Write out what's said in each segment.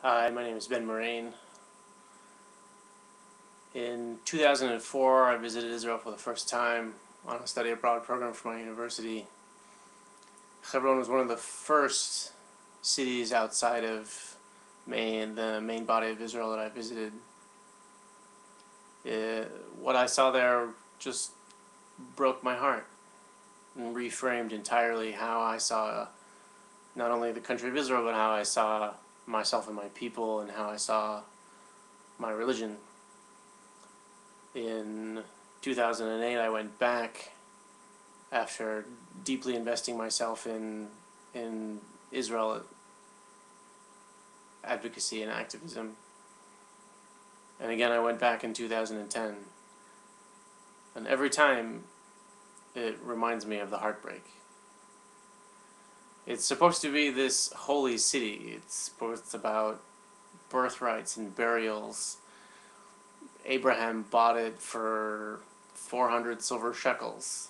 Hi, my name is Murane. In 2004, I visited Israel for the first time on a study abroad program for my university. Hebron was one of the first cities outside of the main body of Israel that I visited. What I saw there just broke my heart and reframed entirely how I saw not only the country of Israel, but how I saw myself and my people and how I saw my religion. In 2008, I went back after deeply investing myself in Israel advocacy and activism. And again, I went back in 2010. And every time, it reminds me of the heartbreak. It's supposed to be this holy city. It's about birthrights and burials. Abraham bought it for 400 silver shekels.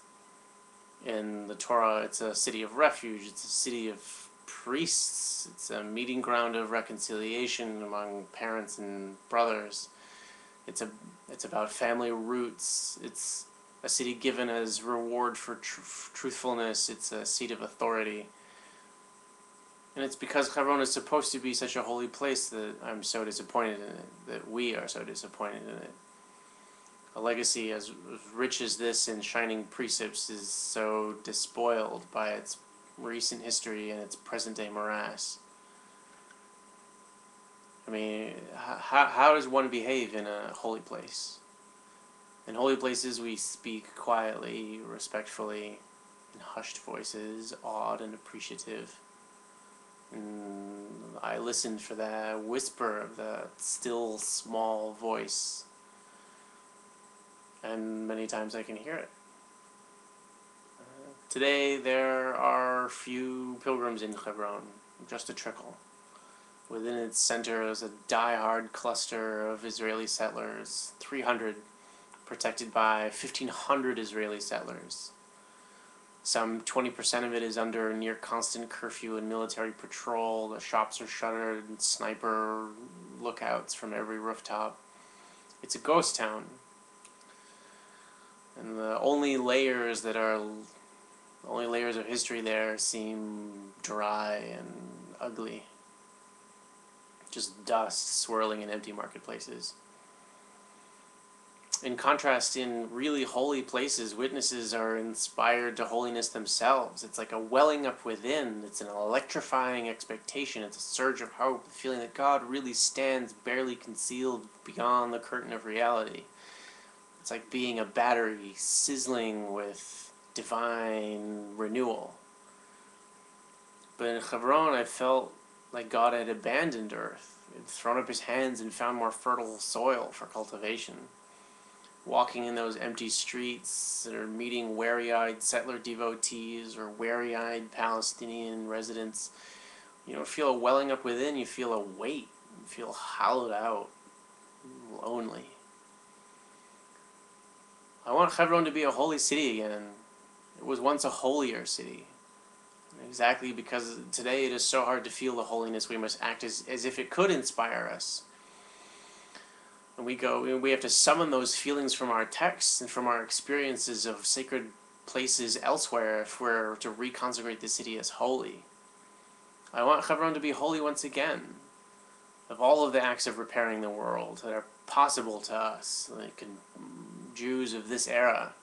In the Torah, it's a city of refuge. It's a city of priests. It's a meeting ground of reconciliation among parents and brothers. It's about family roots. It's a city given as reward for truthfulness. It's a seat of authority. And it's because Hebron is supposed to be such a holy place that I'm so disappointed in it, that we are so disappointed in it. A legacy as rich as this in shining precepts is so despoiled by its recent history and its present-day morass. I mean, how does one behave in a holy place? In holy places we speak quietly, respectfully, in hushed voices, awed and appreciative. And I listen for the whisper of the still, small voice. And many times I can hear it. Today there are few pilgrims in Hebron, just a trickle. Within its center is a die-hard cluster of Israeli settlers, 300 protected by 1,500 Israeli settlers. Some 20% of it is under near constant curfew and military patrol. The shops are shuttered and sniper lookouts from every rooftop. It's a ghost town. And the only layers of history there seem dry and ugly. Just dust swirling in empty marketplaces. In contrast, in really holy places, witnesses are inspired to holiness themselves. It's like a welling up within. It's an electrifying expectation. It's a surge of hope, the feeling that God really stands barely concealed beyond the curtain of reality. It's like being a battery sizzling with divine renewal. But in Hebron, I felt like God had abandoned earth. He had thrown up his hands and found more fertile soil for cultivation. Walking in those empty streets, or meeting wary-eyed settler devotees or wary-eyed Palestinian residents, you don't feel a welling up within, you feel a weight. You feel hollowed out, lonely. I want Hebron to be a holy city again. It was once a holier city. Exactly because today it is so hard to feel the holiness, we must act as if it could inspire us. And we have to summon those feelings from our texts and from our experiences of sacred places elsewhere if we're to reconsecrate the city as holy. I want Hebron to be holy once again. Of all of the acts of repairing the world that are possible to us, like Jews of this era,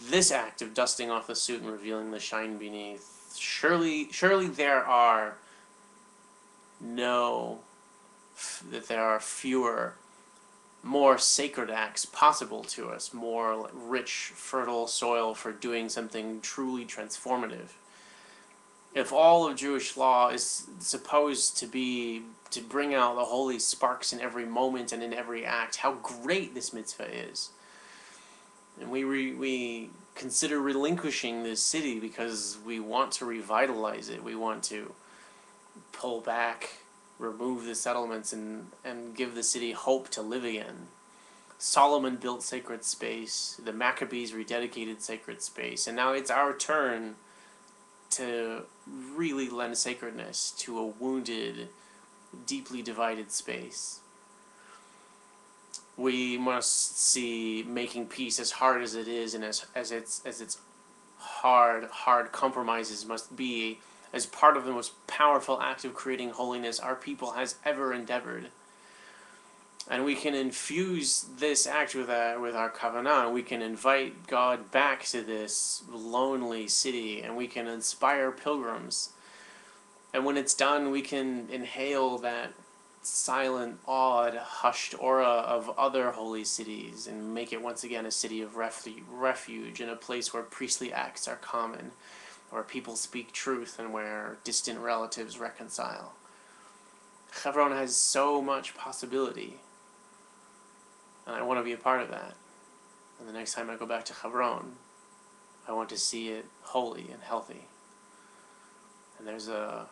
this act of dusting off the suit and revealing the shine beneath, surely there are fewer more sacred acts possible to us, more rich, fertile soil for doing something truly transformative. If all of Jewish law is supposed to be to bring out the holy sparks in every moment and in every act, how great this mitzvah is. And we consider relinquishing this city because we want to revitalize it. We want to pull back, remove the settlements, and give the city hope to live again. Solomon built sacred space, the Maccabees rededicated sacred space, and now it's our turn to really lend sacredness to a wounded, deeply divided space. We must see making peace, as hard as it is, and as its hard compromises must be, as part of the most powerful act of creating holiness our people has ever endeavored. And we can infuse this act with our kavanah. We can invite God back to this lonely city, and we can inspire pilgrims. And when it's done, we can inhale that silent, awed, hushed aura of other holy cities and make it once again a city of refuge, and a place where priestly acts are common, where people speak truth, and where distant relatives reconcile. Hebron has so much possibility, and I want to be a part of that. And the next time I go back to Hebron, I want to see it holy and healthy. And there's a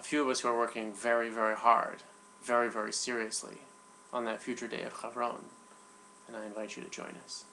few of us who are working very, very hard, very, very seriously on that future day of Hebron, and I invite you to join us.